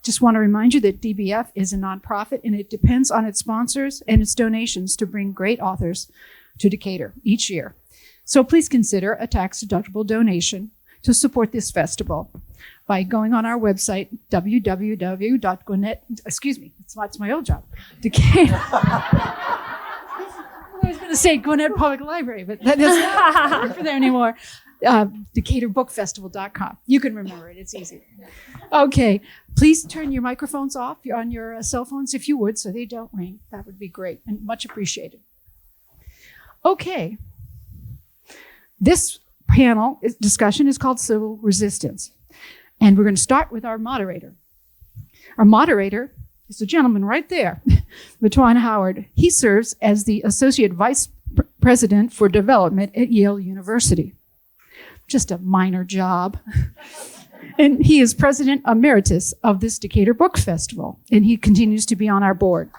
Just want to remind you that DBF is a nonprofit and it depends on its sponsors and its donations to bring great authors to Decatur each year. So please consider a tax-deductible donation to support this festival by going on our website, that's my old job, Decatur. I was going to say Gwinnett Public Library, but that doesn't work for there anymore. DecaturBookFestival.com. You can remember it. It's easy. Okay. Please turn your microphones off on your cell phones if you would, so they don't ring. That would be great and much appreciated. Okay. This panel discussion is called Civil Resistance. And we're going to start with our moderator. Our moderator is a gentleman right there, Mathwon Howard. He serves as the Associate Vice President for Development at Yale University. Just a minor job. And he is President Emeritus of this Decatur Book Festival. And he continues to be on our board.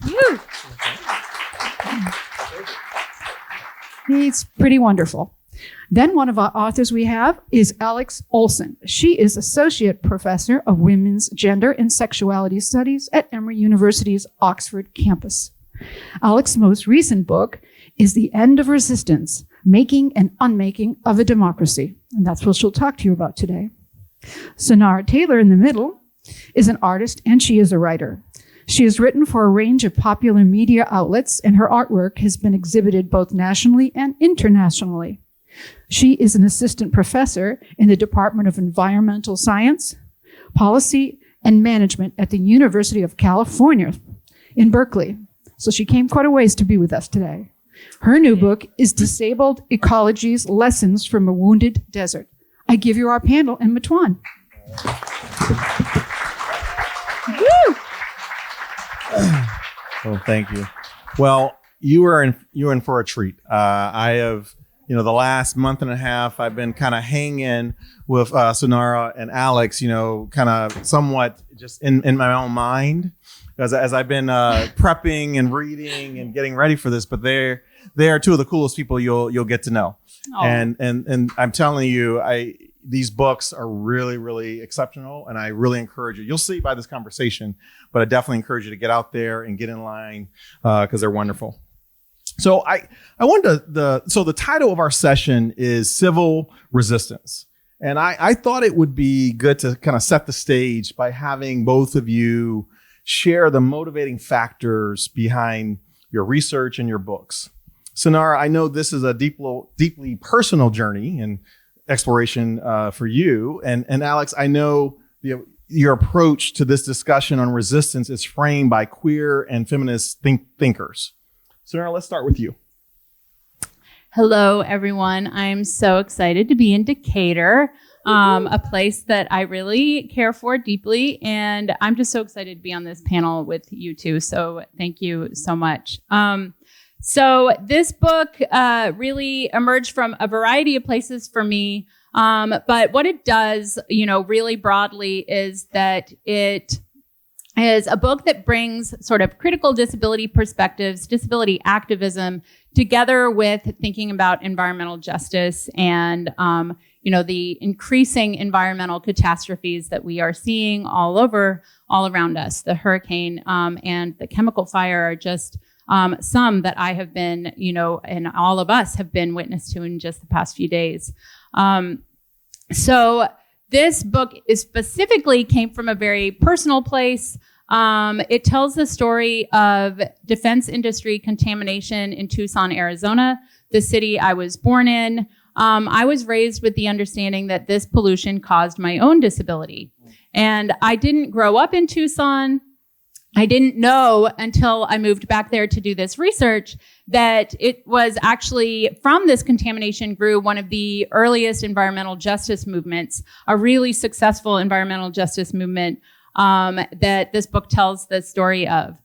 Woo! He's pretty wonderful. Then one of our authors we have is Alix Olson. She is Associate Professor of Women's Gender and Sexuality Studies at Emory University's Oxford campus. Alix's most recent book is The End of Resistance, Making and Unmaking of a Democracy. And that's what she'll talk to you about today. Sunaura Taylor in the middle is an artist and she is a writer. She has written for a range of popular media outlets and her artwork has been exhibited both nationally and internationally. She is an assistant professor in the Department of Environmental Science, Policy, and Management at the University of California in Berkeley. So she came quite a ways to be with us today. Her new book is Disabled Ecologies: Lessons from a Wounded Desert. I give you our panel and Mathwon. Woo! Well, thank you. Well, you were in for a treat. I have, the last month and a half, I've been kind of hanging with Sunaura and Alix, kind of somewhat just in my own mind as I've been prepping and reading and getting ready for this. But they are two of the coolest people you'll get to know. Oh. And I'm telling you, these books are really, really exceptional, and I really encourage you. You'll see by this conversation, but I definitely encourage you to get out there and get in line because they're wonderful. So I wanted so the title of our session is Civil Resistance. And I thought it would be good to kind of set the stage by having both of you share the motivating factors behind your research and your books. Sunaura, I know this is a deeply personal journey and exploration for you. And Alix, I know your approach to this discussion on resistance is framed by queer and feminist thinkers. Sunaura, let's start with you. Hello, everyone. I'm so excited to be in Decatur, a place that I really care for deeply. And I'm just so excited to be on this panel with you two. So thank you so much. So this book really emerged from a variety of places for me. But what it does, really broadly is that it is a book that brings sort of critical disability perspectives, disability activism, together with thinking about environmental justice and, the increasing environmental catastrophes that we are seeing all around us. The hurricane and the chemical fire are just some that I have been, and all of us have been witness to in just the past few days. So this book specifically came from a very personal place. It tells the story of defense industry contamination in Tucson, Arizona, the city I was born in. I was raised with the understanding that this pollution caused my own disability. And I didn't grow up in Tucson. I didn't know until I moved back there to do this research that it was actually from this contamination grew one of the earliest environmental justice movements, a really successful environmental justice movement that this book tells the story of.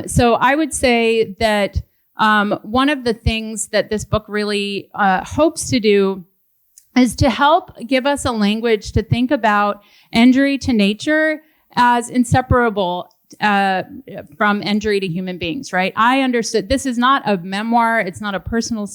So I would say that one of the things that this book really hopes to do is to help give us a language to think about injury to nature as inseparable from injury to human beings, right? I understood this is not a memoir. It's not a personal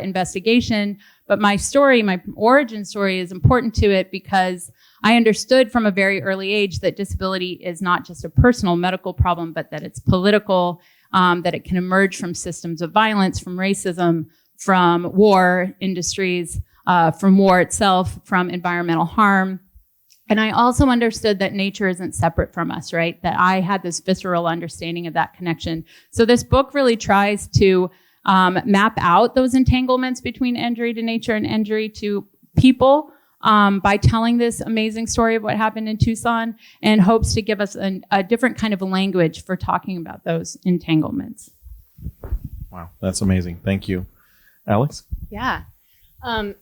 investigation, but my story, my origin story is important to it because I understood from a very early age that disability is not just a personal medical problem, but that it's political, that it can emerge from systems of violence, from racism, from war industries, from war itself, from environmental harm. And I also understood that nature isn't separate from us, right? That I had this visceral understanding of that connection. So this book really tries to map out those entanglements between injury to nature and injury to people by telling this amazing story of what happened in Tucson, and hopes to give us a different kind of language for talking about those entanglements. Wow, that's amazing. Thank you. Alix? Yeah.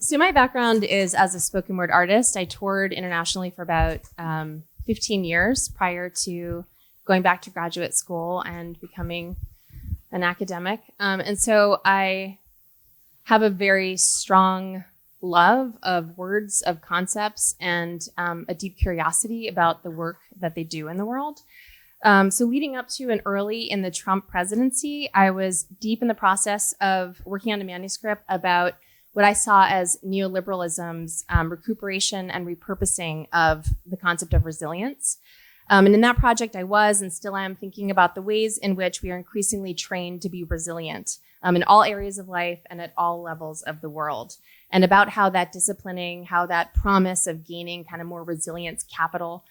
So my background is as a spoken word artist. I toured internationally for about 15 years prior to going back to graduate school and becoming an academic. And so I have a very strong love of words, of concepts, and a deep curiosity about the work that they do in the world. So leading up to and early in the Trump presidency, I was deep in the process of working on a manuscript about what I saw as neoliberalism's recuperation and repurposing of the concept of resilience. And in that project, I was and still am thinking about the ways in which we are increasingly trained to be resilient in all areas of life and at all levels of the world, and about how that disciplining, how that promise of gaining kind of more resilience capital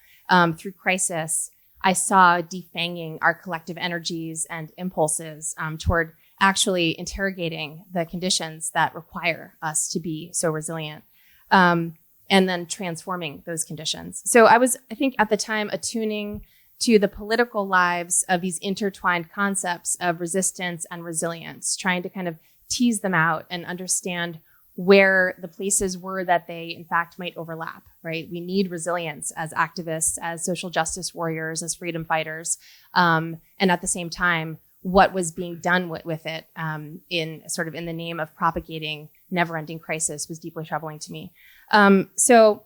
through crisis, I saw defanging our collective energies and impulses toward actually interrogating the conditions that require us to be so resilient, and then transforming those conditions. So I was, I think at the time, attuning to the political lives of these intertwined concepts of resistance and resilience, trying to kind of tease them out and understand where the places were that they, in fact, might overlap, right? We need resilience as activists, as social justice warriors, as freedom fighters, and at the same time, what was being done with it in the name of propagating never-ending crisis was deeply troubling to me. So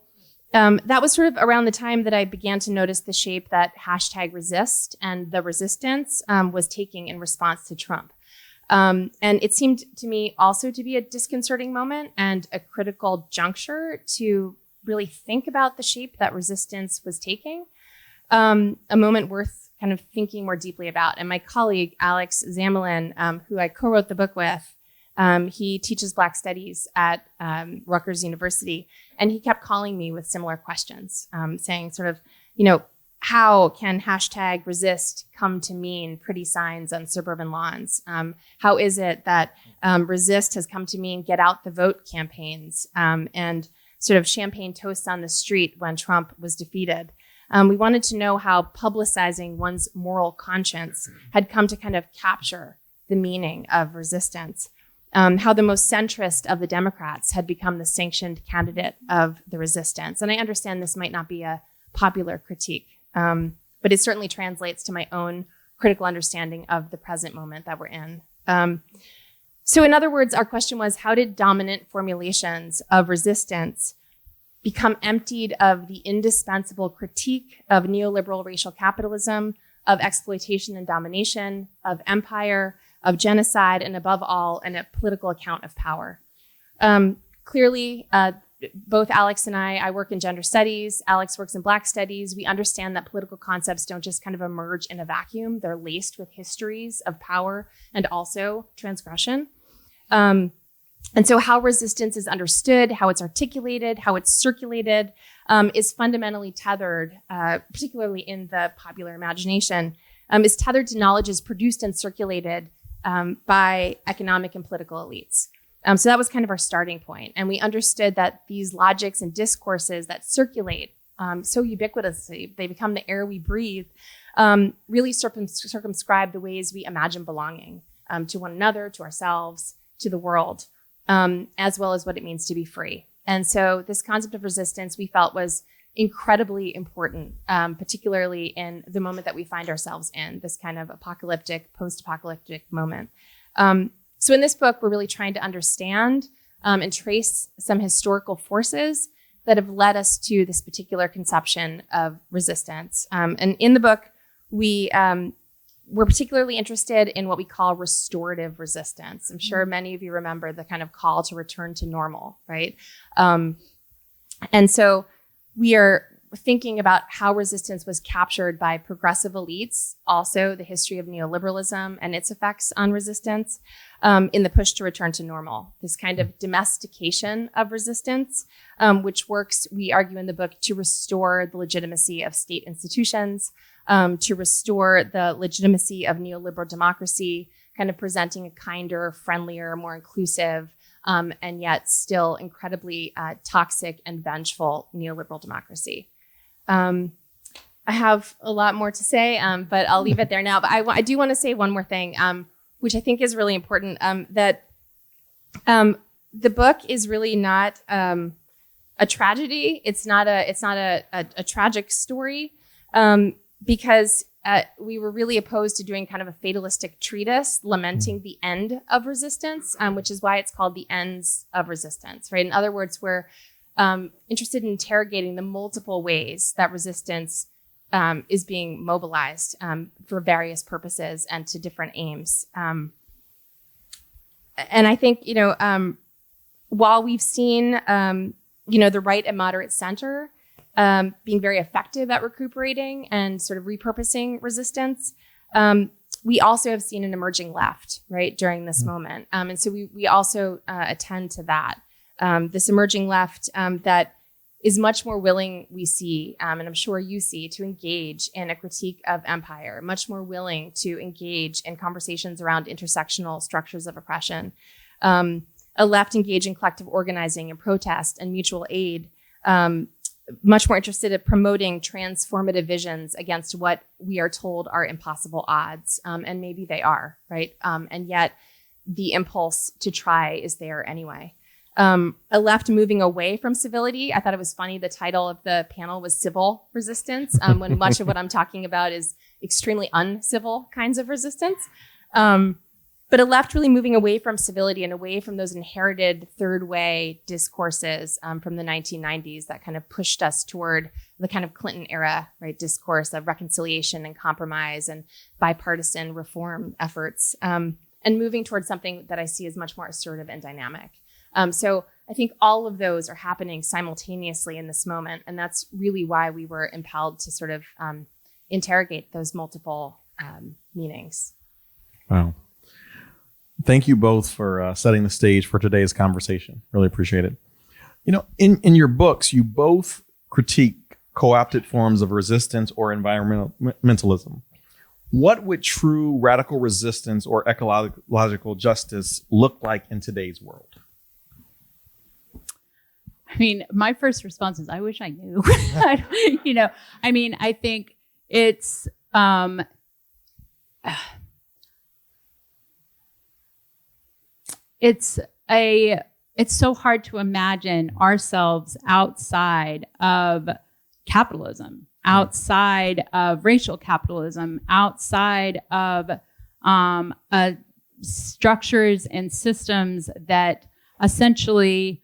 that was sort of around the time that I began to notice the shape that #resist and the resistance was taking in response to Trump. And it seemed to me also to be a disconcerting moment and a critical juncture to really think about the shape that resistance was taking, a moment worth kind of thinking more deeply about. And my colleague, Alix Zamelin, who I co-wrote the book with, he teaches Black Studies at Rutgers University, and he kept calling me with similar questions, saying sort of, how can #resist come to mean pretty signs on suburban lawns? How is it that resist has come to mean get out the vote campaigns and sort of champagne toasts on the street when Trump was defeated? We wanted to know how publicizing one's moral conscience had come to kind of capture the meaning of resistance, how the most centrist of the Democrats had become the sanctioned candidate of the resistance. And I understand this might not be a popular critique, but it certainly translates to my own critical understanding of the present moment that we're in. So in other words, our question was, how did dominant formulations of resistance become emptied of the indispensable critique of neoliberal racial capitalism, of exploitation and domination, of empire, of genocide, and above all, a political account of power? Clearly, both Alix and I work in gender studies. Alix works in Black studies. We understand that political concepts don't just kind of emerge in a vacuum. They're laced with histories of power and also transgression. And so how resistance is understood, how it's articulated, how it's circulated, is fundamentally tethered, particularly in the popular imagination, is tethered to knowledges produced and circulated by economic and political elites. So that was kind of our starting point. And we understood that these logics and discourses that circulate so ubiquitously, they become the air we breathe, really circumscribe the ways we imagine belonging to one another, to ourselves, to the world, as well as what it means to be free. And so this concept of resistance we felt was incredibly important, particularly in the moment that we find ourselves in, this kind of apocalyptic, post-apocalyptic moment. So in this book, we're really trying to understand and trace some historical forces that have led us to this particular conception of resistance. And in the book, we're particularly interested in what we call restorative resistance. I'm sure many of you remember the kind of call to return to normal, right? And so we are thinking about how resistance was captured by progressive elites, also the history of neoliberalism and its effects on resistance, in the push to return to normal. This kind of domestication of resistance, which works, we argue in the book, to restore the legitimacy of state institutions, to restore the legitimacy of neoliberal democracy, kind of presenting a kinder, friendlier, more inclusive, and yet still incredibly toxic and vengeful neoliberal democracy. I have a lot more to say, but I'll leave it there now. But I do want to say one more thing, which I think is really important, that the book is really not a tragedy. It's not a tragic story, because we were really opposed to doing kind of a fatalistic treatise lamenting the end of resistance, which is why it's called The Ends of Resistance, right? In other words, we're interested in interrogating the multiple ways that resistance is being mobilized for various purposes and to different aims. And I think, while we've seen, the right and moderate center being very effective at recuperating and sort of repurposing resistance, we also have seen an emerging left, right, during this moment. And so we also attend to that. This emerging left that is much more willing, we see, and I'm sure you see, to engage in a critique of empire, much more willing to engage in conversations around intersectional structures of oppression, a left engaged in collective organizing and protest and mutual aid, much more interested in promoting transformative visions against what we are told are impossible odds, and maybe they are, right? And yet the impulse to try is there anyway. A left moving away from civility. I thought it was funny. The title of the panel was Civil Resistance, when much of what I'm talking about is extremely uncivil kinds of resistance. But a left really moving away from civility and away from those inherited third way discourses from the 1990s that kind of pushed us toward the kind of Clinton era, right, discourse of reconciliation and compromise and bipartisan reform efforts, and moving towards something that I see as much more assertive and dynamic. So I think all of those are happening simultaneously in this moment. And that's really why we were impelled to sort of interrogate those multiple meanings. Wow. Thank you both for setting the stage for today's conversation. Really appreciate it. In your books, you both critique co-opted forms of resistance or environmentalism. What would true radical resistance or ecological justice look like in today's world? I mean, my first response is, I wish I knew. I think it's, it's so hard to imagine ourselves outside of capitalism, outside of racial capitalism, outside of structures and systems that essentially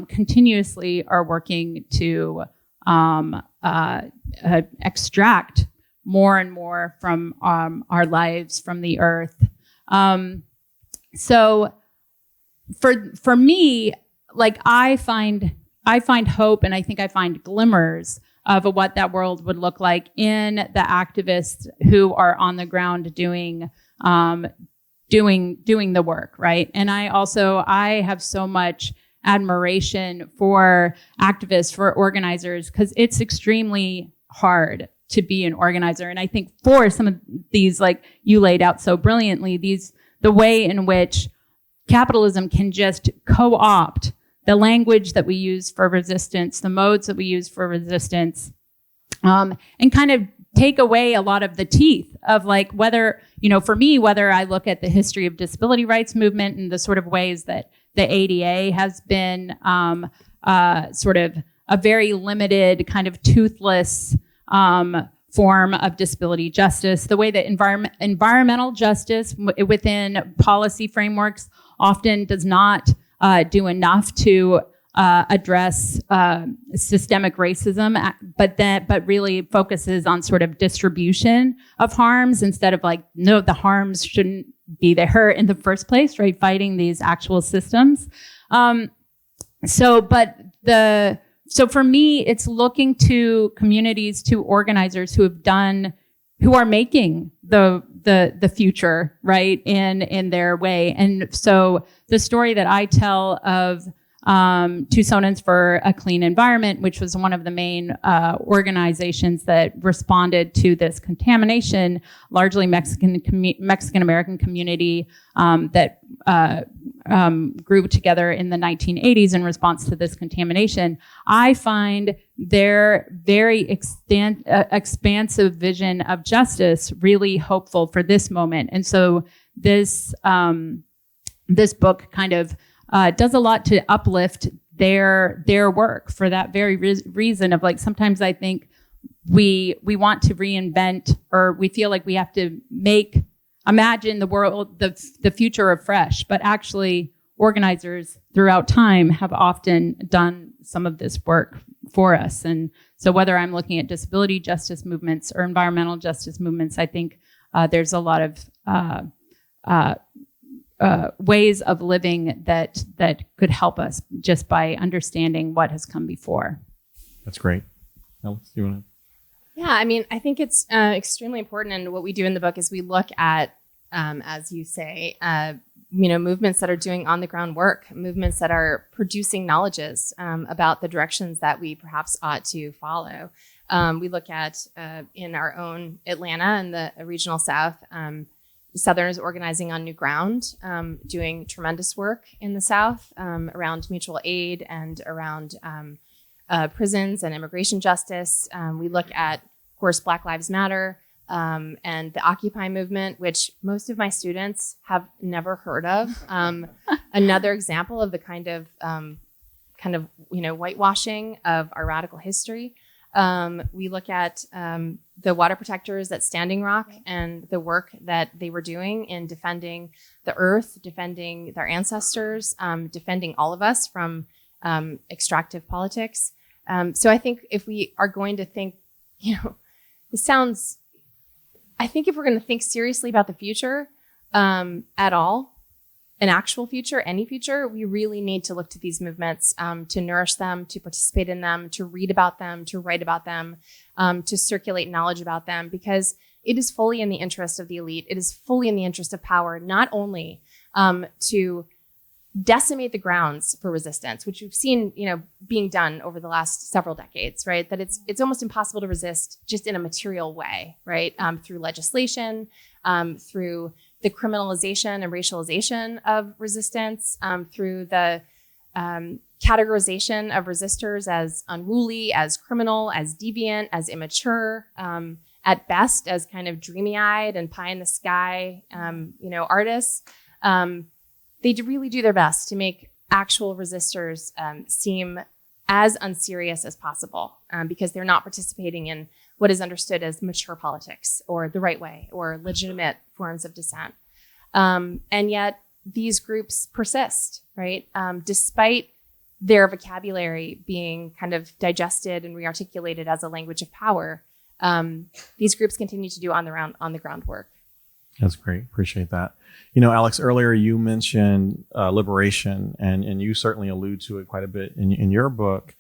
continuously are working to extract more and more from our lives, from the earth. So for me, like I find hope, and I think I find glimmers of what that world would look like in the activists who are on the ground doing the work, right? And I have so much admiration for activists, for organizers, because it's extremely hard to be an organizer. And I think for some of these, like you laid out so brilliantly, the way in which capitalism can just co-opt the language that we use for resistance, the modes that we use for resistance, and kind of take away a lot of the teeth of like whether I look at the history of disability rights movement and the sort of ways that the ADA has been sort of a very limited kind of toothless form of disability justice, the way that environmental justice within policy frameworks often does not do enough to address systemic racism, but really focuses on sort of distribution of harms instead of like, no, the harms shouldn't be there in the first place, right? Fighting these actual systems. But the so for me, it's looking to communities, to organizers who are making the future, right, in their way. And so the story that I tell of Tucsonans for a Clean Environment, which was one of the main organizations that responded to this contamination, largely Mexican-American community that grew together in the 1980s in response to this contamination. I find their very expansive vision of justice really hopeful for this moment. And so this book kind of does a lot to uplift their work for that very reason of, like, sometimes I think we want to reinvent, or we feel like we have to imagine the world, the future afresh, but actually organizers throughout time have often done some of this work for us. And so whether I'm looking at disability justice movements or environmental justice movements, I think there's a lot of ways of living that could help us just by understanding what has come before. That's great. Alix, do you want to? Yeah, I mean, I think it's extremely important. And what we do in the book is we look at, as you say, movements that are doing on the ground work, movements that are producing knowledges about the directions that we perhaps ought to follow. We look at, in our own Atlanta and the regional South, Southerners organizing on new ground, doing tremendous work in the South around mutual aid and around prisons and immigration justice. We look at, of course, Black Lives Matter and the Occupy movement, which most of my students have never heard of. Another example of the kind of whitewashing of our radical history. We look at the water protectors at Standing Rock and the work that they were doing in defending the earth, defending their ancestors, defending all of us from extractive politics. So I think if we are going to think, I think if we're going to think seriously about the future at all, an actual future, any future, we really need to look to these movements to nourish them, to participate in them, to read about them, to write about them, to circulate knowledge about them, because it is fully in the interest of the elite. It is fully in the interest of power, not only to decimate the grounds for resistance, which we've seen, being done over the last several decades, right? That it's almost impossible to resist just in a material way, right? Through legislation, through the criminalization and racialization of resistance, through the categorization of resistors as unruly, as criminal, as deviant, as immature, at best as kind of dreamy-eyed and pie-in-the-sky, artists. They really do their best to make actual resistors seem as unserious as possible because they're not participating in what is understood as mature politics or the right way or legitimate forms of dissent. And yet these groups persist, right? Despite their vocabulary being kind of digested and rearticulated as a language of power, these groups continue to do on the ground work. That's great. Appreciate that. Alix, earlier you mentioned liberation, and you certainly allude to it quite a bit in your book.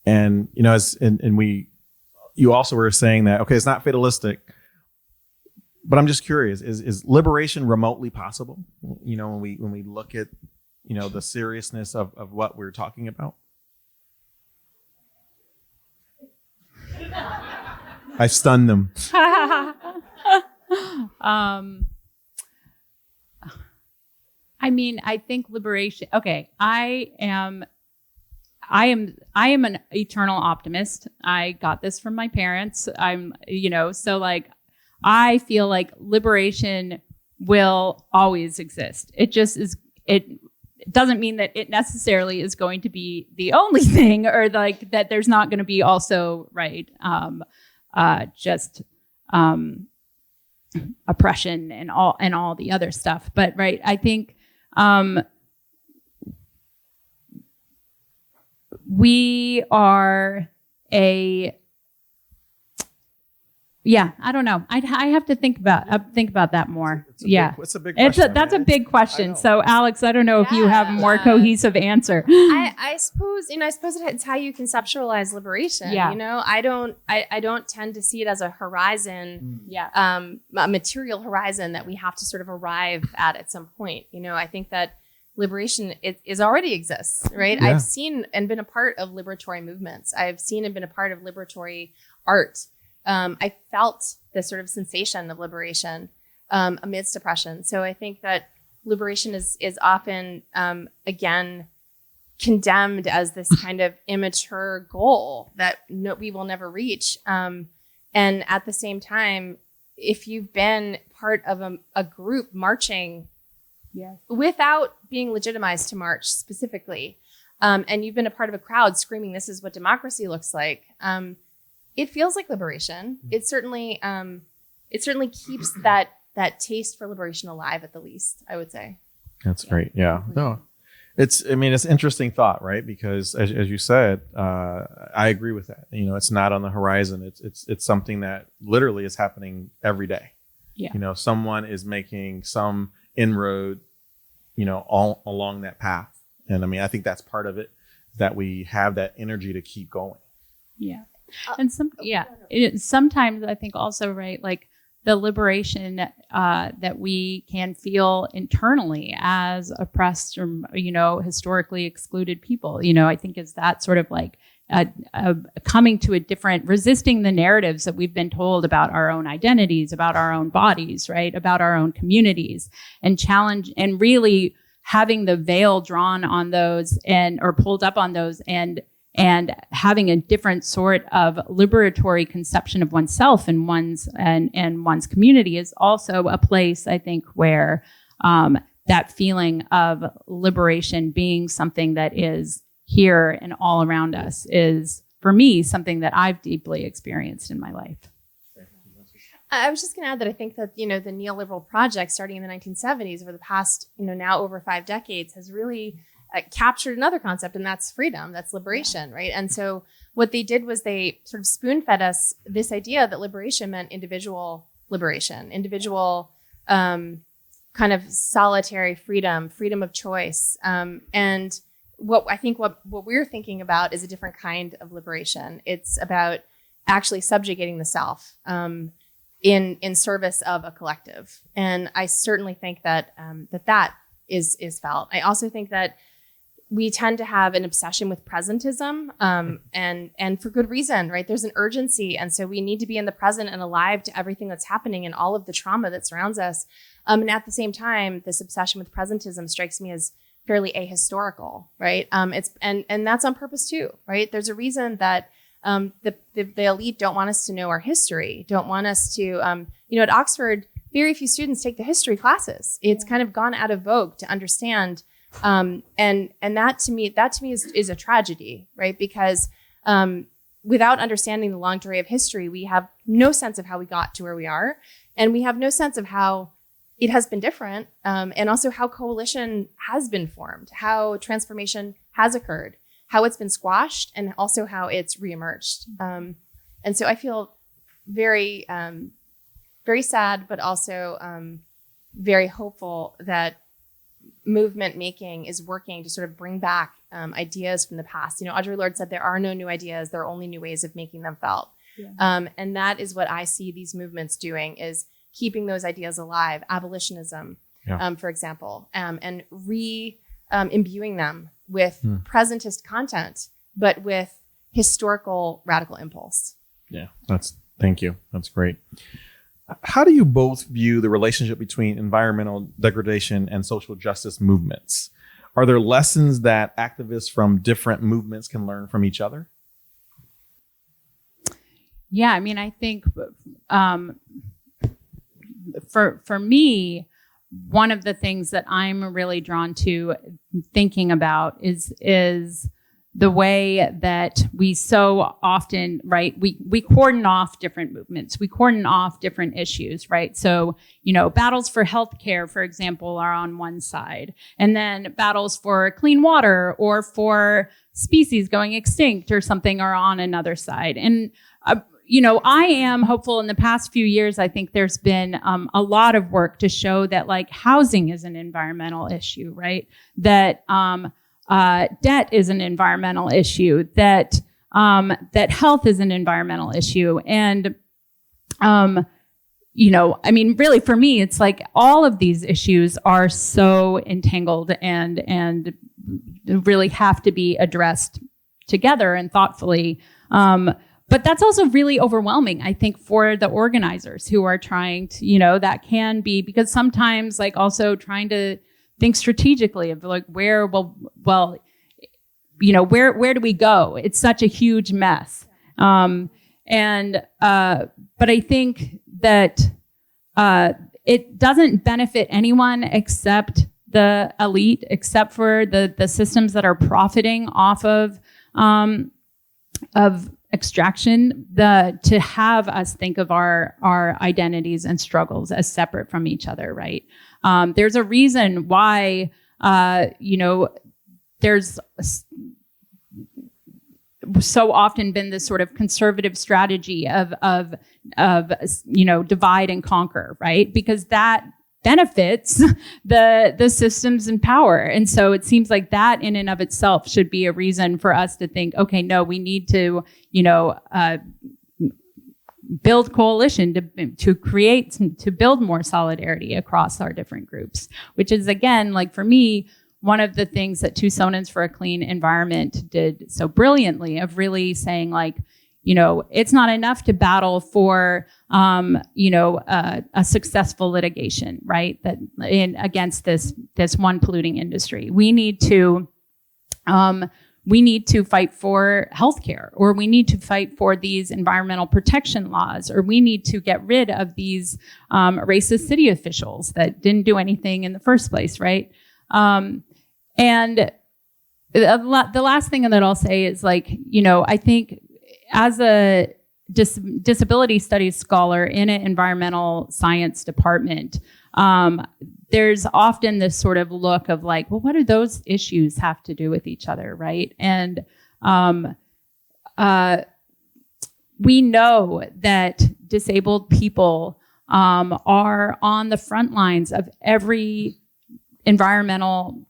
And you also were saying that, okay, it's not fatalistic, but I'm just curious: is liberation remotely possible? When we look at the seriousness of what we're talking about. I stunned them. I think liberation. Okay, I am an eternal optimist. I got this from my parents. So like, I feel like liberation will always exist. It just is. It doesn't mean that it necessarily is going to be the only thing, or like that there's not going to be also oppression and all the other stuff. But right, I think we are Yeah, I don't know. I have to think about that more. It's a big It's question. that's a big I question. know. So, Alex, I don't know if you have a more Yeah. cohesive answer. I suppose it's how you conceptualize liberation. Yeah. I don't tend to see it as a horizon, Yeah. a material horizon that we have to sort of arrive at some point. I think that liberation is already exists, right? Yeah. I've seen and been a part of liberatory movements. I've seen and been a part of liberatory art. I felt this sort of sensation of liberation amidst oppression. So I think that liberation is often, again, condemned as this kind of immature goal that we will never reach. And at the same time, if you've been part of a group marching without being legitimized to march specifically, and you've been a part of a crowd screaming, "This is what democracy looks like," it feels like liberation. It certainly keeps that taste for liberation alive, at the least, I would say. That's great. Yeah. No, it's interesting thought, right? Because as you said, I agree with that. It's not on the horizon. It's something that literally is happening every day. Yeah. Someone is making some inroad, all along that path. And I think that's part of it, that we have that energy to keep going. Yeah. And sometimes I think also, right, like the liberation that we can feel internally as oppressed or, historically excluded people, I think is that sort of like coming to a different, resisting the narratives that we've been told about our own identities, about our own bodies, right, about our own communities, and challenge and really having the veil drawn on those or pulled up on those and having a different sort of liberatory conception of oneself and one's community is also a place, I think, where that feeling of liberation being something that is here and all around us is, for me, something that I've deeply experienced in my life. I was just going to add that I think that, the neoliberal project starting in the 1970s over the past, now over 5 decades has really captured another concept, and that's freedom, that's liberation, right? And so what they did was they sort of spoon-fed us this idea that liberation meant individual liberation, individual kind of solitary freedom of choice. And what we're thinking about is a different kind of liberation. It's about actually subjugating the self in service of a collective. And I certainly think that that is felt. I also think that we tend to have an obsession with presentism, and for good reason, right? There's an urgency. And so we need to be in the present and alive to everything that's happening and all of the trauma that surrounds us. And at the same time, this obsession with presentism strikes me as fairly ahistorical, right? And that's on purpose too, right? There's a reason that the elite don't want us to know our history, don't want us to, at Oxford, very few students take the history classes. It's kind of gone out of vogue to understand. And that to me is a tragedy, right? Because without understanding the long story of history, we have no sense of how we got to where we are, and we have no sense of how it has been different, and also how coalition has been formed, how transformation has occurred, how it's been squashed, and also how it's reemerged. And so I feel very, very sad, but also very hopeful that movement making is working to sort of bring back ideas from the past. Audre Lorde said there are no new ideas, there are only new ways of making them felt. Yeah. And that is what I see these movements doing, is keeping those ideas alive, abolitionism, for example, and imbuing them with presentist content, but with historical radical impulse. Yeah, thank you. That's great. How do you both view the relationship between environmental degradation and social justice movements? Are there lessons that activists from different movements can learn from each other? Yeah, I think for me, one of the things that I'm really drawn to thinking about is the way that we so often, right, we cordon off different movements, we cordon off different issues, right? So, battles for healthcare, for example, are on one side, and then battles for clean water or for species going extinct or something are on another side. And I am hopeful. In the past few years, I think there's been a lot of work to show that like housing is an environmental issue, right? That debt is an environmental issue, that health is an environmental issue. And, really for me, it's like all of these issues are so entangled and really have to be addressed together and thoughtfully. But that's also really overwhelming, I think, for the organizers who are trying to, that can be, because sometimes like also trying to think strategically of like where do we go? It's such a huge mess. But I think that it doesn't benefit anyone except the elite, except for the systems that are profiting off of extraction, to have us think of our identities and struggles as separate from each other, right? There's a reason why, there's so often been this sort of conservative strategy of divide and conquer, right? Because that benefits the systems in power. And so it seems like that in and of itself should be a reason for us to think, okay, no, we need to, build coalition to build more solidarity across our different groups, which is, again, like for me, one of the things that Tucsonans for a Clean Environment did so brilliantly, of really saying like, it's not enough to battle for, a successful litigation, right? Against this one polluting industry. We need to fight for healthcare, or we need to fight for these environmental protection laws, or we need to get rid of these racist city officials that didn't do anything in the first place, right? And the last thing that I'll say is like, I think as a disability studies scholar in an environmental science department, there's often this sort of look of like, well, what do those issues have to do with each other, right? And we know that disabled people are on the front lines of every environmental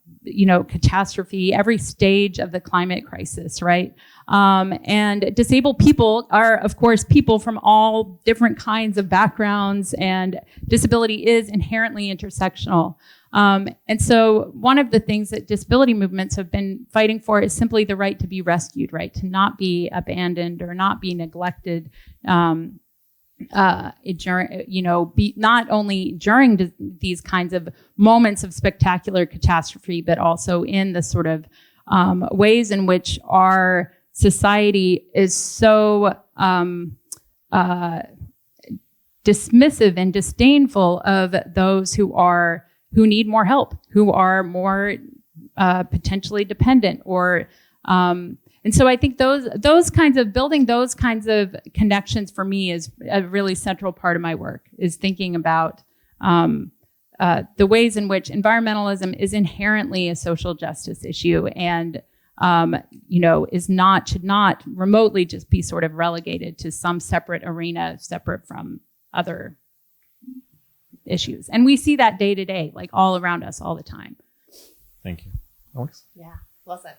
catastrophe, every stage of the climate crisis, right? And disabled people are, of course, people from all different kinds of backgrounds, and disability is inherently intersectional. And so one of the things that disability movements have been fighting for is simply the right to be rescued, right? To not be abandoned or not be neglected, not only during these kinds of moments of spectacular catastrophe, but also in the sort of ways in which our society is so dismissive and disdainful of those who need more help, who are more potentially dependent, or and so I think those kinds of building those kinds of connections for me is a really central part of my work, is thinking about the ways in which environmentalism is inherently a social justice issue, and should not remotely just be sort of relegated to some separate arena, separate from other issues. And we see that day to day, like all around us all the time. Thank you. Alix? Yeah, well said.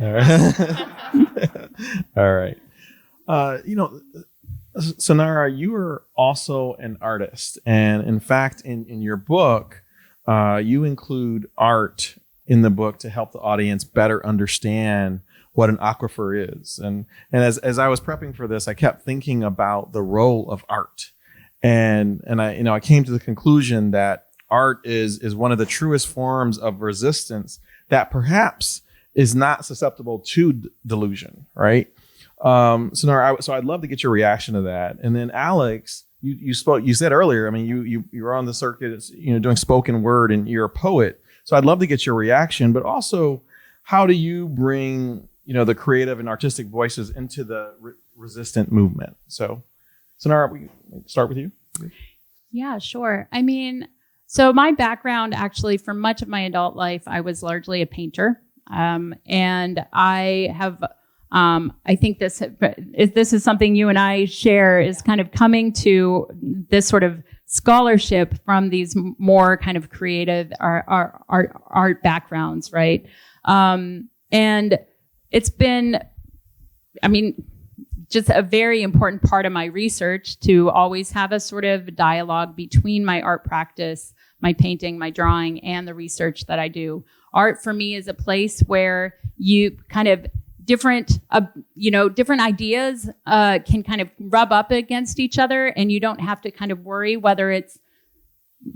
All right. All right. Sunaura, you are also an artist. And in fact, in your book, you include art in the book to help the audience better understand what an aquifer is. And as I was prepping for this, I kept thinking about the role of art. And I came to the conclusion that art is one of the truest forms of resistance that perhaps is not susceptible to delusion, right? Sunaura, so I'd love to get your reaction to that. And then Alix, you said earlier, I mean, you were on the circuit, doing spoken word, and you're a poet. So I'd love to get your reaction, but also, how do you bring, the creative and artistic voices into the resistant movement? So Sunaura, we start with you. Yeah, sure. I mean, so my background, actually, for much of my adult life, I was largely a painter. And I have I think this is something you and I share, is kind of coming to this sort of scholarship from these more kind of creative art backgrounds, right? And it's been, I mean, just a very important part of my research to always have a sort of dialogue between my art practice, my painting, my drawing, and the research that I do. Art for me is a place where you kind of different ideas can kind of rub up against each other, and you don't have to kind of worry whether it's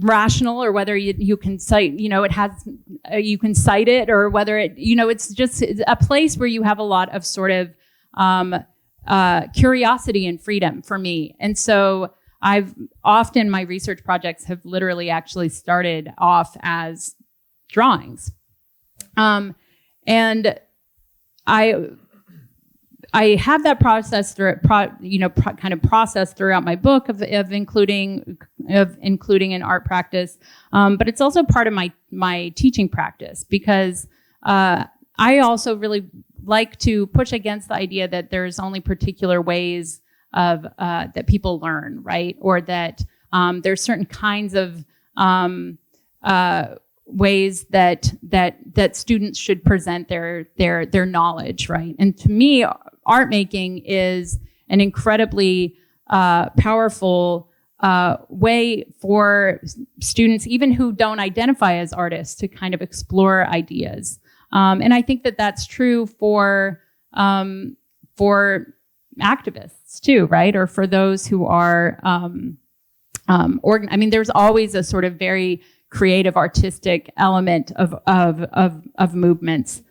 rational or whether you can cite, you can cite it, or whether it's just a place where you have a lot of sort of curiosity and freedom for me. And so my research projects have literally actually started off as drawings. And I have that process kind of process throughout my book of including an art practice, but it's also part of my teaching practice, because I also really like to push against the idea that there's only particular ways of that people learn, right? Or that there's certain kinds of ways that students should present their knowledge, right? And to me, art making is an incredibly powerful way for students, even who don't identify as artists, to kind of explore ideas. And I think that that's true for activists too, right? Or for those who are there's always a sort of very creative, artistic element of movements.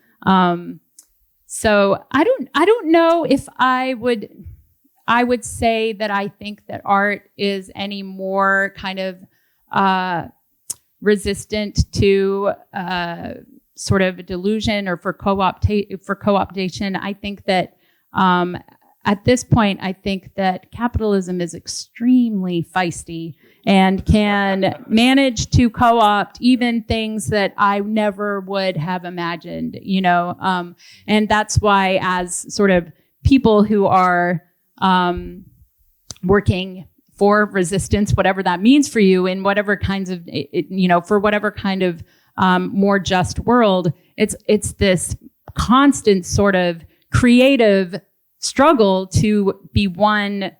So I don't know if I would say that I think that art is any more kind of resistant to sort of a delusion or for co-optation. I think that at this point, I think that capitalism is extremely feisty and can manage to co-opt even things that I never would have imagined, and that's why, as sort of people who are working for resistance, whatever that means for you, in whatever kinds of, for whatever kind of more just world, it's this constant sort of creative struggle to be one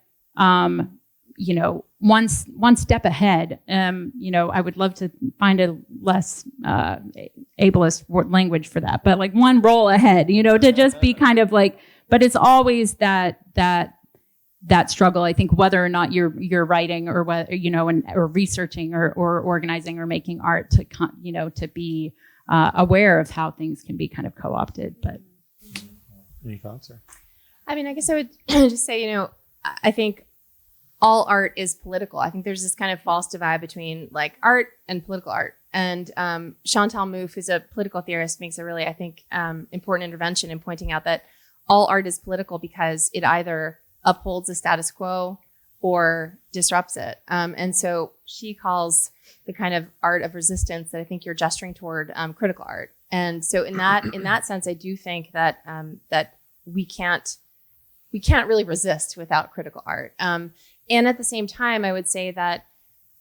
step ahead. I would love to find a less ableist language for that, but like one roll ahead, to just be kind of like, but it's always that struggle. I think whether or not you're writing or whether, or researching or organizing or making art, to be aware of how things can be kind of co-opted. But any thoughts? Or? I mean, I guess I would just say, I think all art is political. I think there's this kind of false divide between like art and political art. And Chantal Mouffe, who's a political theorist, makes a really, I think, important intervention in pointing out that all art is political because it either upholds the status quo or disrupts it. And so she calls the kind of art of resistance that I think you're gesturing toward critical art. And so in that sense, I do think that that we can't really resist without critical art. And at the same time, I would say that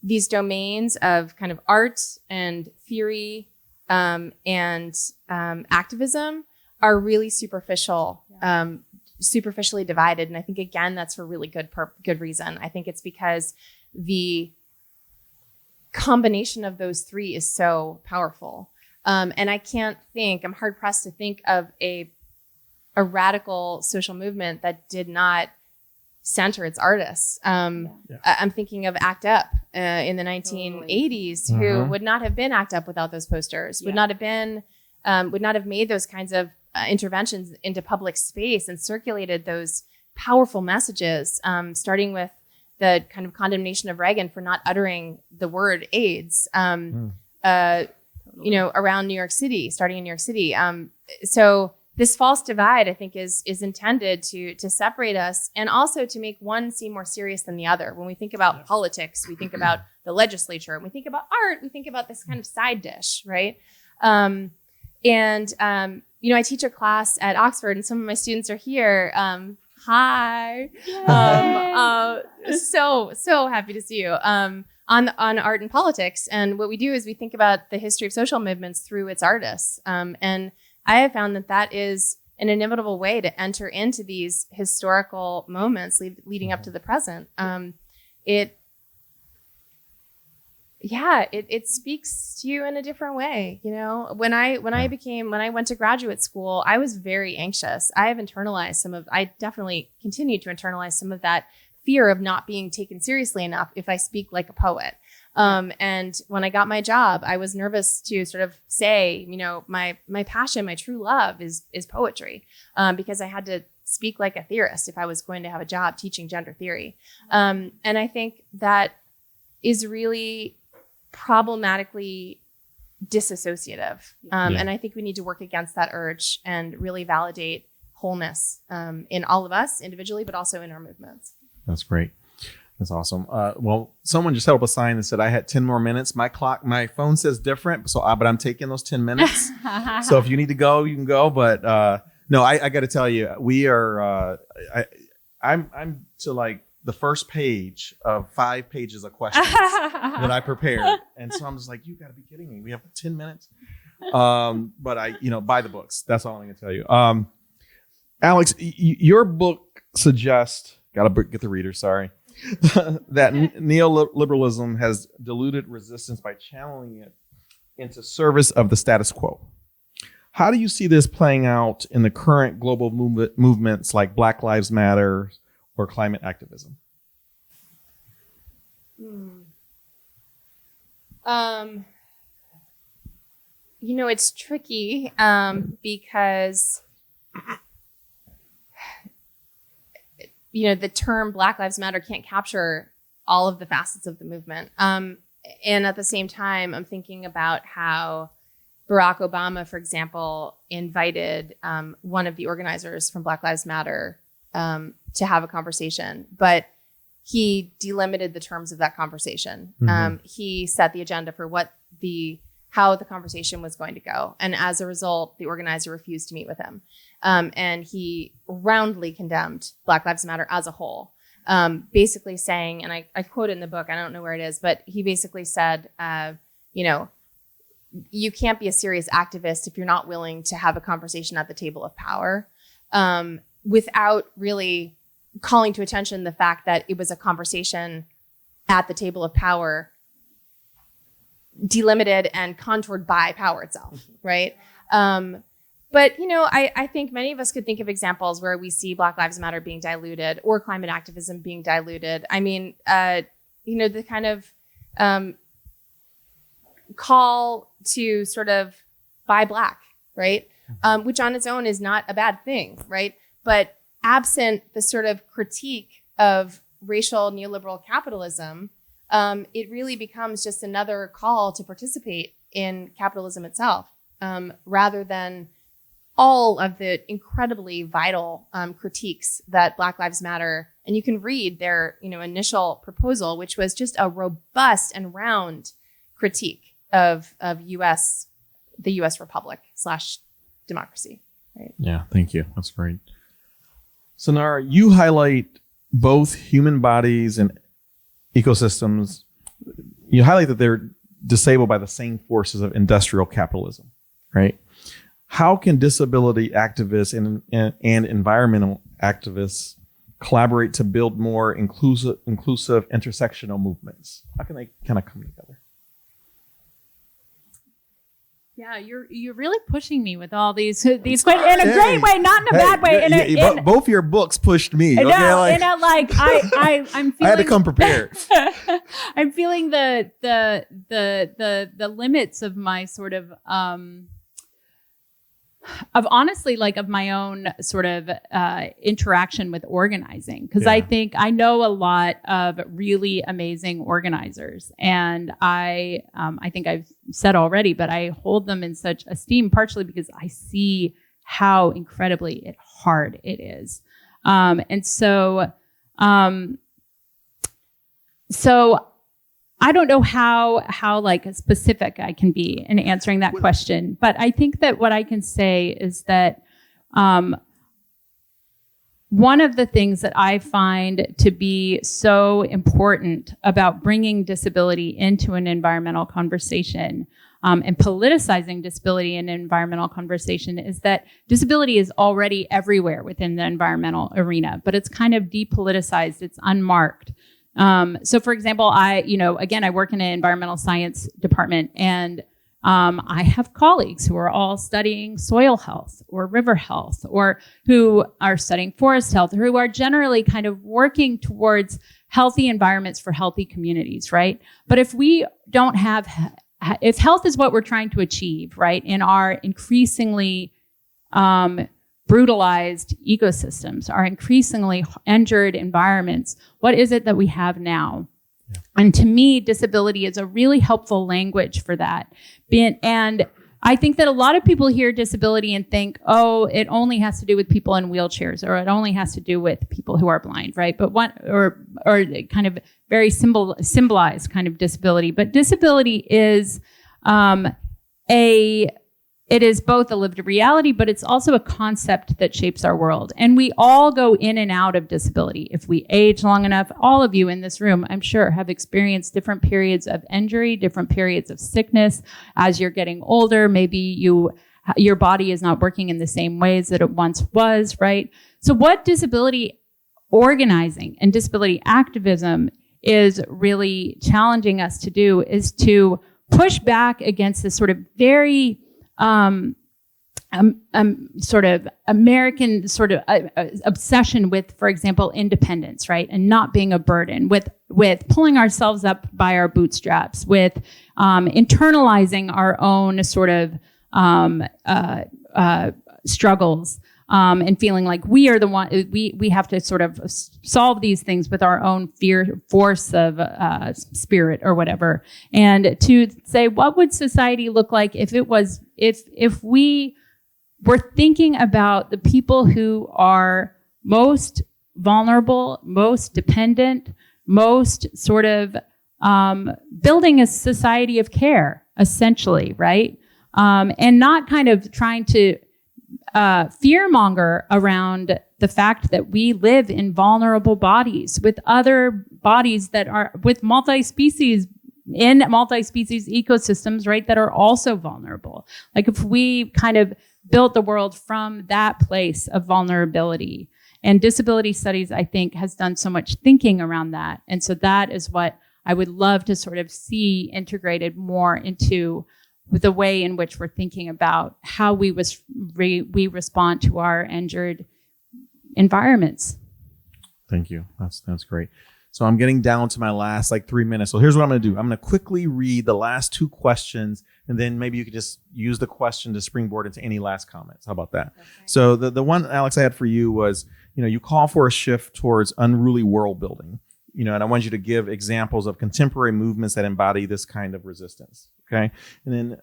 these domains of kind of art and theory and activism are really superficial, superficially divided. And I think, again, that's for really good reason. I think it's because the combination of those three is so powerful. And I'm hard pressed to think of a radical social movement that did not center its artists. I'm thinking of ACT UP in the 1980s, who would not have been ACT UP without those posters, would not have made those kinds of interventions into public space and circulated those powerful messages, starting with the kind of condemnation of Reagan for not uttering the word AIDS, around New York City, starting in New York City. So this false divide, I think, is intended to separate us and also to make one seem more serious than the other. When we think about politics, we think about the legislature. When we think about art, we think about this kind of side dish, right? And, I teach a class at Oxford and some of my students are here. Hi. So happy to see you. On art and politics. And what we do is we think about the history of social movements through its artists. And I have found that is an inevitable way to enter into these historical moments leading up to the present. It speaks to you in a different way. When I went to graduate school, I was very anxious. I definitely continue to internalize some of that fear of not being taken seriously enough if I speak like a poet. And when I got my job, I was nervous to sort of say, my passion, my true love is poetry, because I had to speak like a theorist if I was going to have a job teaching gender theory. And I think that is really problematically disassociative. And I think we need to work against that urge and really validate wholeness in all of us individually, but also in our movements. That's great. That's awesome. Well, someone just held up a sign that said I had 10 more minutes. My phone says different, but I'm taking those 10 minutes. So if you need to go, you can go. But no, I got to tell you, we are. I'm to like the first page of 5 pages of questions that I prepared, and so I'm just like, you got to be kidding me. We have 10 minutes. But I, buy the books. That's all I'm going to tell you. Alix, your book suggests. Got to get the reader, sorry. That neoliberalism has diluted resistance by channeling it into service of the status quo. How do you see this playing out in the current global movements like Black Lives Matter or climate activism? It's tricky because the term Black Lives Matter can't capture all of the facets of the movement. And at the same time, I'm thinking about how Barack Obama, for example, invited one of the organizers from Black Lives Matter to have a conversation, but he delimited the terms of that conversation. He set the agenda for how the conversation was going to go. And as a result, the organizer refused to meet with him. And he roundly condemned Black Lives Matter as a whole, basically saying, and I quote it in the book, I don't know where it is, but he basically said, you can't be a serious activist if you're not willing to have a conversation at the table of power, without really calling to attention the fact that it was a conversation at the table of power delimited and contoured by power itself, right? But, I think many of us could think of examples where we see Black Lives Matter being diluted or climate activism being diluted. I mean, the kind of call to sort of buy Black, right? Which on its own is not a bad thing, right? But absent the sort of critique of racial neoliberal capitalism, it really becomes just another call to participate in capitalism itself, rather than all of the incredibly vital critiques that Black Lives Matter, and you can read their initial proposal, which was just a robust and round critique of the U.S. Republic / democracy. Right? Yeah, thank you. That's great. Sunaura, you highlight both human bodies and ecosystems. You highlight that they're disabled by the same forces of industrial capitalism, right? How can disability activists and environmental activists collaborate to build more inclusive intersectional movements? How can they kind of come together? Yeah, you're really pushing me with all these questions in a great way, not in a bad way. Both your books pushed me. I'm feeling. I had to come prepared. I'm feeling the limits of my sort of honestly, like of my own sort of interaction with organizing. Because I think I know a lot of really amazing organizers. And I think I've said already, but I hold them in such esteem, partially because I see how incredibly hard it is. So I don't know how like specific I can be in answering that question, but I think that what I can say is that one of the things that I find to be so important about bringing disability into an environmental conversation and politicizing disability in an environmental conversation is that disability is already everywhere within the environmental arena, but it's kind of depoliticized, it's unmarked. So for example, I work in an environmental science department, and I have colleagues who are all studying soil health or river health, or who are studying forest health, or who are generally kind of working towards healthy environments for healthy communities, right? But if we don't have, if health is what we're trying to achieve, right, in our increasingly brutalized ecosystems, our increasingly injured environments, what is it that we have now? Yeah. And to me, disability is a really helpful language for that. And I think that a lot of people hear disability and think, oh, it only has to do with people in wheelchairs, or it only has to do with people who are blind, right? But or kind of very symbolized kind of disability. But disability is it is both a lived reality, but it's also a concept that shapes our world. And we all go in and out of disability. If we age long enough, all of you in this room, I'm sure, have experienced different periods of injury, different periods of sickness. As you're getting older, maybe your body is not working in the same ways that it once was, right? So what disability organizing and disability activism is really challenging us to do is to push back against this sort of very sort of American sort of obsession with, for example, independence, right? And not being a burden, with pulling ourselves up by our bootstraps, with internalizing our own sort of struggles, and feeling like we are the one, we have to sort of solve these things with our own force of spirit or whatever. And to say, what would society look like if we were thinking about the people who are most vulnerable, most dependent, most sort of building a society of care, essentially, right? And not kind of trying to fearmonger around the fact that we live in vulnerable bodies with other bodies that are with multi-species ecosystems, right, that are also vulnerable. Like if we kind of built the world from that place of vulnerability. And disability studies, I think, has done so much thinking around that. And so that is what I would love to sort of see integrated more into the way in which we're thinking about how we respond to our injured environments. Thank you. That's great. So I'm getting down to my last 3 minutes. So here's what I'm going to do. I'm going to quickly read the last two questions, and then maybe you could just use the question to springboard into any last comments. How about that? Okay. So the one, Alix, I had for you was, you call for a shift towards unruly world building. And I want you to give examples of contemporary movements that embody this kind of resistance. Okay. And then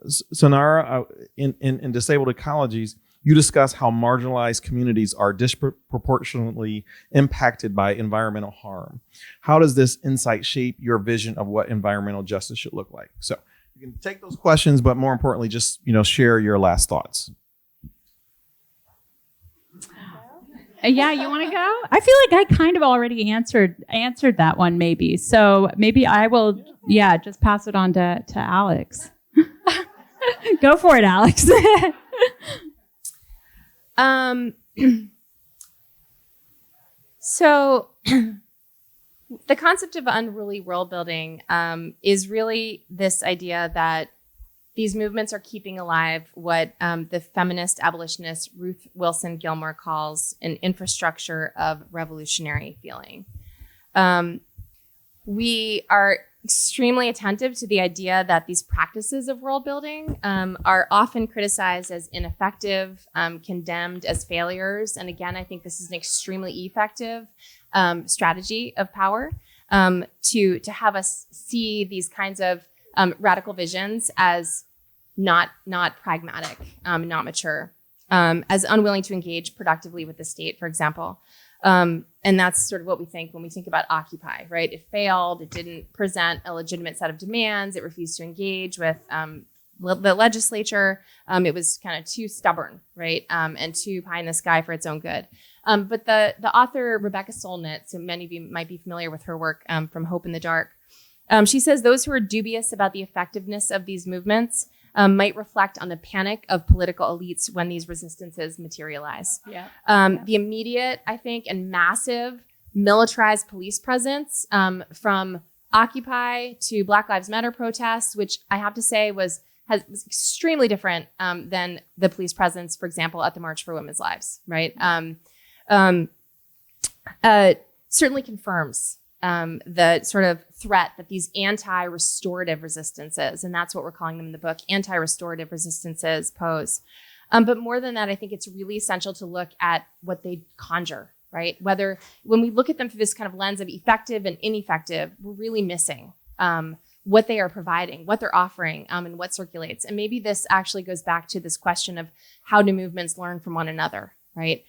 Sunaura, in disabled ecologies, you discuss how marginalized communities are disproportionately impacted by environmental harm. How does this insight shape your vision of what environmental justice should look like? So you can take those questions, but more importantly, just share your last thoughts. Yeah, you want to go? I feel like I kind of already answered that one, maybe. So maybe I will, just pass it on to Alix. Go for it, Alix. So the concept of unruly world building is really this idea that these movements are keeping alive what the feminist abolitionist Ruth Wilson Gilmore calls an infrastructure of revolutionary feeling. We are extremely attentive to the idea that these practices of world building are often criticized as ineffective, condemned as failures. And again, I think this is an extremely effective strategy of power to have us see these kinds of radical visions as not pragmatic, not mature, as unwilling to engage productively with the state, for example. And that's sort of what we think when we think about Occupy, right? It failed. It didn't present a legitimate set of demands. It refused to engage with the legislature. It was kind of too stubborn, right? And too pie in the sky for its own good. But the author, Rebecca Solnit, so many of you might be familiar with her work from Hope in the Dark. She says those who are dubious about the effectiveness of these movements might reflect on the panic of political elites when these resistances materialize. The immediate, I think, and massive militarized police presence from Occupy to Black Lives Matter protests, which I have to say was extremely different than the police presence, for example, at the March for Women's Lives, right? Certainly confirms the sort of threat that these anti-restorative resistances, and that's what we're calling them in the book, anti-restorative resistances pose. But more than that, I think it's really essential to look at what they conjure, right? Whether when we look at them through this kind of lens of effective and ineffective, we're really missing what they are providing, what they're offering, and what circulates. And maybe this actually goes back to this question of how do movements learn from one another, right?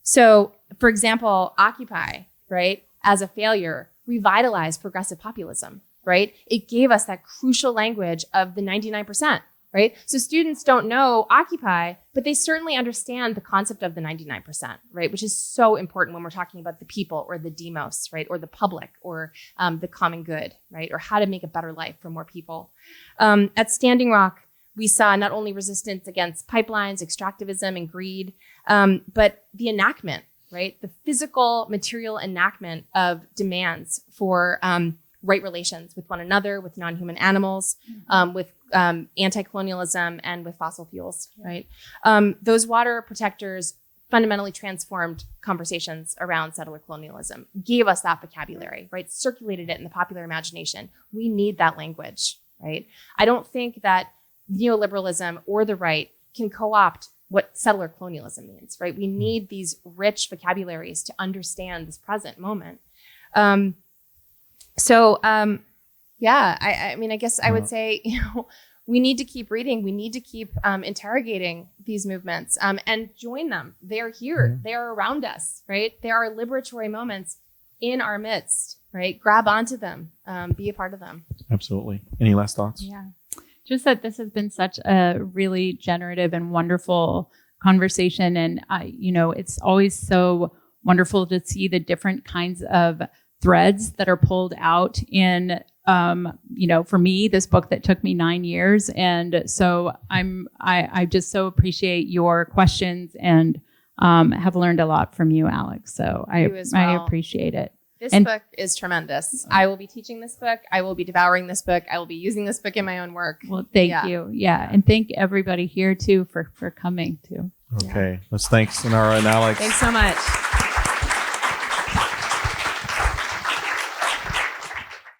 So, for example, Occupy, right, as a failure, revitalized progressive populism, right? It gave us that crucial language of the 99%, right? So students don't know Occupy, but they certainly understand the concept of the 99%, right? Which is so important when we're talking about the people or the demos, right? Or the public or the common good, right? Or how to make a better life for more people. At Standing Rock, we saw not only resistance against pipelines, extractivism, and greed, but the enactment, right? The physical, material enactment of demands for right relations with one another, with non-human animals, with anti-colonialism, and with fossil fuels, right? Those water protectors fundamentally transformed conversations around settler colonialism, gave us that vocabulary, right? Circulated it in the popular imagination. We need that language, right? I don't think that neoliberalism or the right can co-opt what settler colonialism means, right? We need these rich vocabularies to understand this present moment. I mean, I guess I would say, we need to keep reading. We need to keep interrogating these movements and join them. They are here. They are around us, right? There are liberatory moments in our midst, right? Grab onto them, be a part of them. Absolutely. Any last thoughts? Yeah. Just that this has been such a really generative and wonderful conversation. And, it's always so wonderful to see the different kinds of threads that are pulled out in, for me, this book that took me 9 years. And so I just so appreciate your questions and have learned a lot from you, Alix. So I appreciate it. This book is tremendous. I will be teaching this book. I will be devouring this book. I will be using this book in my own work. Well, thank you. Yeah. And thank everybody here too for coming too. Okay. Let's thank Sunaura and Alix. Thanks so much.